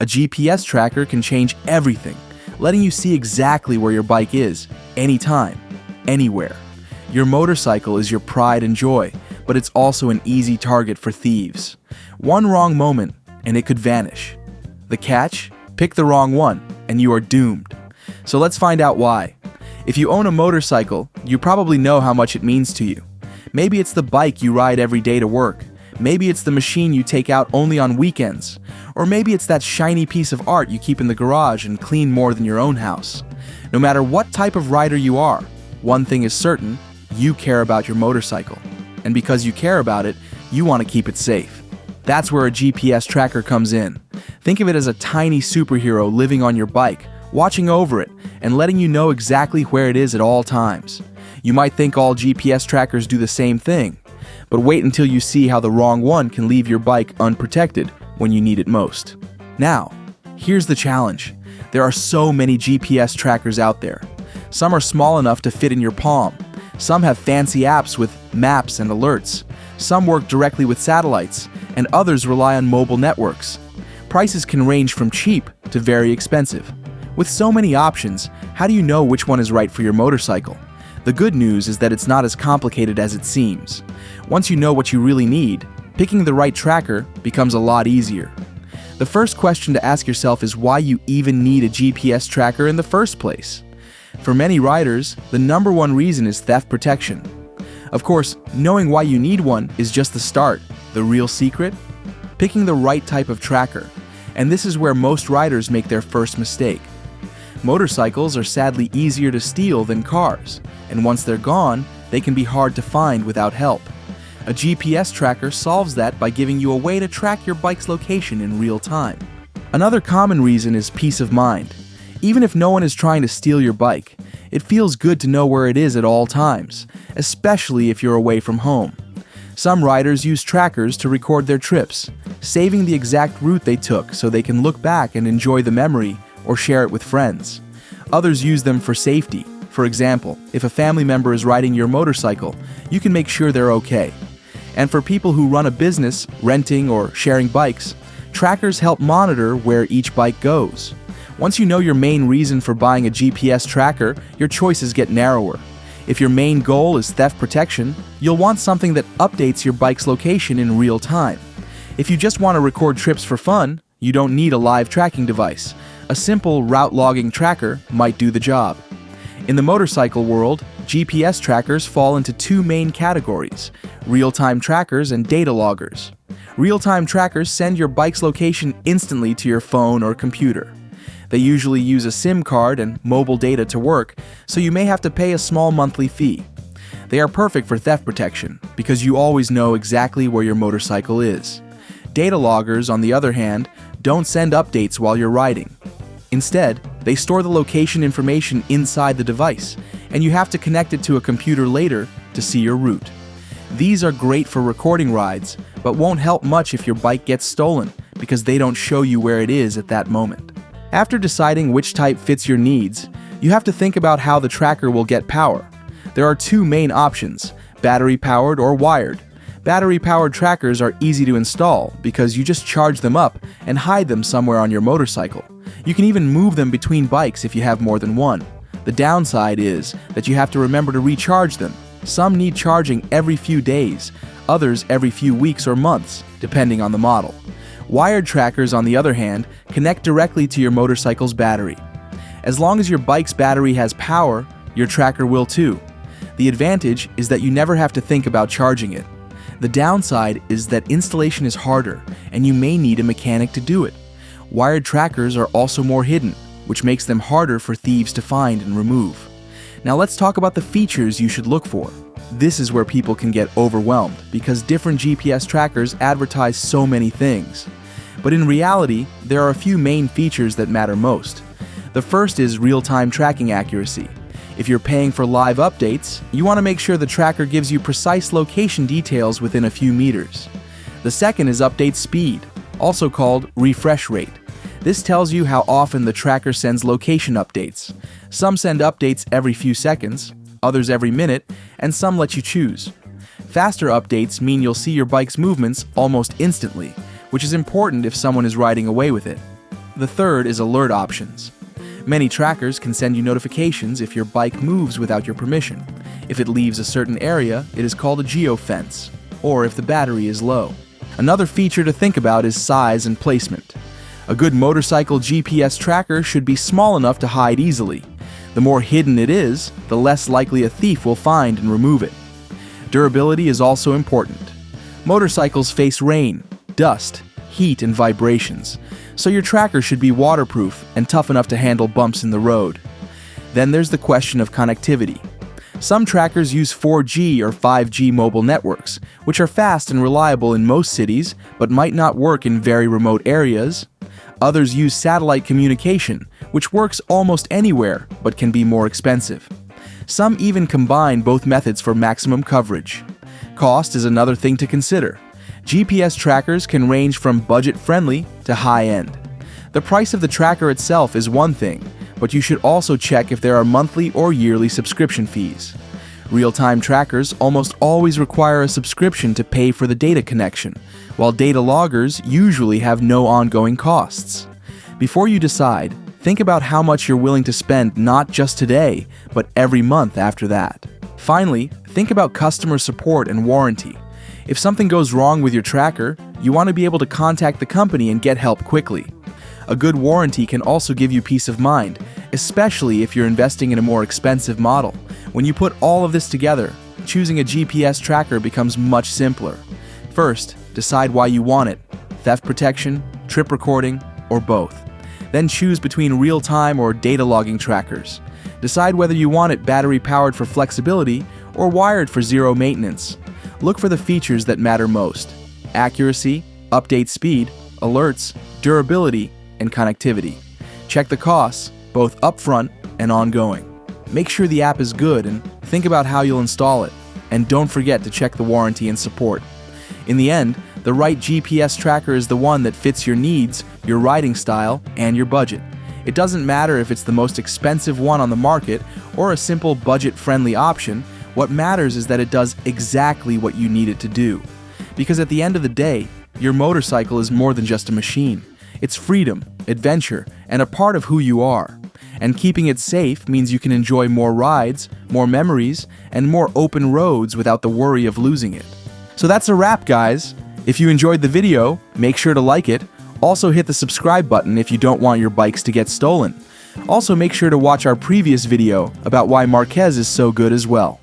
A GPS tracker can change everything, letting you see exactly where your bike is, anytime, anywhere. Your motorcycle is your pride and joy, but it's also an easy target for thieves. One wrong moment, and it could vanish. The catch? Pick the wrong one, and you are doomed. So let's find out why. If you own a motorcycle, you probably know how much it means to you. Maybe it's the bike you ride every day to work. Maybe it's the machine you take out only on weekends. Or maybe it's that shiny piece of art you keep in the garage and clean more than your own house. No matter what type of rider you are, one thing is certain: you care about your motorcycle. And because you care about it, you want to keep it safe. That's where a GPS tracker comes in. Think of it as a tiny superhero living on your bike, watching over it, and letting you know exactly where it is at all times. You might think all GPS trackers do the same thing, but wait until you see how the wrong one can leave your bike unprotected when you need it most. Now, here's the challenge. There are so many GPS trackers out there. Some are small enough to fit in your palm. Some have fancy apps with maps and alerts. Some work directly with satellites, and others rely on mobile networks. Prices can range from cheap to very expensive. With so many options, how do you know which one is right for your motorcycle? The good news is that it's not as complicated as it seems. Once you know what you really need, picking the right tracker becomes a lot easier. The first question to ask yourself is why you even need a GPS tracker in the first place. For many riders, the number one reason is theft protection. Of course, knowing why you need one is just the start. The real secret? Picking the right type of tracker. And this is where most riders make their first mistake. Motorcycles are sadly easier to steal than cars, and once they're gone, they can be hard to find without help. A GPS tracker solves that by giving you a way to track your bike's location in real time. Another common reason is peace of mind. Even if no one is trying to steal your bike, it feels good to know where it is at all times, especially if you're away from home. Some riders use trackers to record their trips, saving the exact route they took so they can look back and enjoy the memory or share it with friends. Others use them for safety. For example, if a family member is riding your motorcycle, you can make sure they're okay. And for people who run a business, renting or sharing bikes, trackers help monitor where each bike goes. Once you know your main reason for buying a GPS tracker, your choices get narrower. If your main goal is theft protection, you'll want something that updates your bike's location in real time. If you just want to record trips for fun, you don't need a live tracking device. A simple route logging tracker might do the job. In the motorcycle world, GPS trackers fall into two main categories: real-time trackers and data loggers. Real-time trackers send your bike's location instantly to your phone or computer. They usually use a SIM card and mobile data to work, so you may have to pay a small monthly fee. They are perfect for theft protection because you always know exactly where your motorcycle is. Data loggers, on the other hand, don't send updates while you're riding. Instead, they store the location information inside the device, and you have to connect it to a computer later to see your route. These are great for recording rides, but won't help much if your bike gets stolen because they don't show you where it is at that moment. After deciding which type fits your needs, you have to think about how the tracker will get power. There are two main options: battery-powered or wired. Battery-powered trackers are easy to install because you just charge them up and hide them somewhere on your motorcycle. You can even move them between bikes if you have more than one. The downside is that you have to remember to recharge them. Some need charging every few days, others every few weeks or months, depending on the model. Wired trackers, on the other hand, connect directly to your motorcycle's battery. As long as your bike's battery has power, your tracker will too. The advantage is that you never have to think about charging it. The downside is that installation is harder, and you may need a mechanic to do it. Wired trackers are also more hidden, which makes them harder for thieves to find and remove. Now let's talk about the features you should look for. This is where people can get overwhelmed because different GPS trackers advertise so many things. But in reality, there are a few main features that matter most. The first is real-time tracking accuracy. If you're paying for live updates, you want to make sure the tracker gives you precise location details within a few meters. The second is update speed, also called refresh rate. This tells you how often the tracker sends location updates. Some send updates every few seconds, others every minute, and some let you choose. Faster updates mean you'll see your bike's movements almost instantly, which is important if someone is riding away with it. The third is alert options. Many trackers can send you notifications if your bike moves without your permission. If it leaves a certain area, it is called a geofence, or if the battery is low. Another feature to think about is size and placement. A good motorcycle GPS tracker should be small enough to hide easily. The more hidden it is, the less likely a thief will find and remove it. Durability is also important. Motorcycles face rain, dust, heat, and vibrations, so your tracker should be waterproof and tough enough to handle bumps in the road. Then there's the question of connectivity. Some trackers use 4G or 5G mobile networks, which are fast and reliable in most cities, but might not work in very remote areas. Others use satellite communication, which works almost anywhere, but can be more expensive. Some even combine both methods for maximum coverage. Cost is another thing to consider. GPS trackers can range from budget-friendly to high-end. The price of the tracker itself is one thing, but you should also check if there are monthly or yearly subscription fees. Real-time trackers almost always require a subscription to pay for the data connection, while data loggers usually have no ongoing costs. Before you decide, think about how much you're willing to spend not just today, but every month after that. Finally, think about customer support and warranty. If something goes wrong with your tracker, you want to be able to contact the company and get help quickly. A good warranty can also give you peace of mind, especially if you're investing in a more expensive model. When you put all of this together, choosing a GPS tracker becomes much simpler. First, decide why you want it: theft protection, trip recording, or both. Then choose between real-time or data logging trackers. Decide whether you want it battery-powered for flexibility or wired for zero maintenance. Look for the features that matter most: accuracy, update speed, alerts, durability, and connectivity. Check the costs, both upfront and ongoing. Make sure the app is good and think about how you'll install it. And don't forget to check the warranty and support. In the end, the right GPS tracker is the one that fits your needs, your riding style, and your budget. It doesn't matter if it's the most expensive one on the market or a simple budget-friendly option. What matters is that it does exactly what you need it to do. Because at the end of the day, your motorcycle is more than just a machine. It's freedom, adventure, and a part of who you are. And keeping it safe means you can enjoy more rides, more memories, and more open roads without the worry of losing it. So that's a wrap, guys. If you enjoyed the video, make sure to like it. Also hit the subscribe button if you don't want your bikes to get stolen. Also make sure to watch our previous video about why Marquez is so good as well.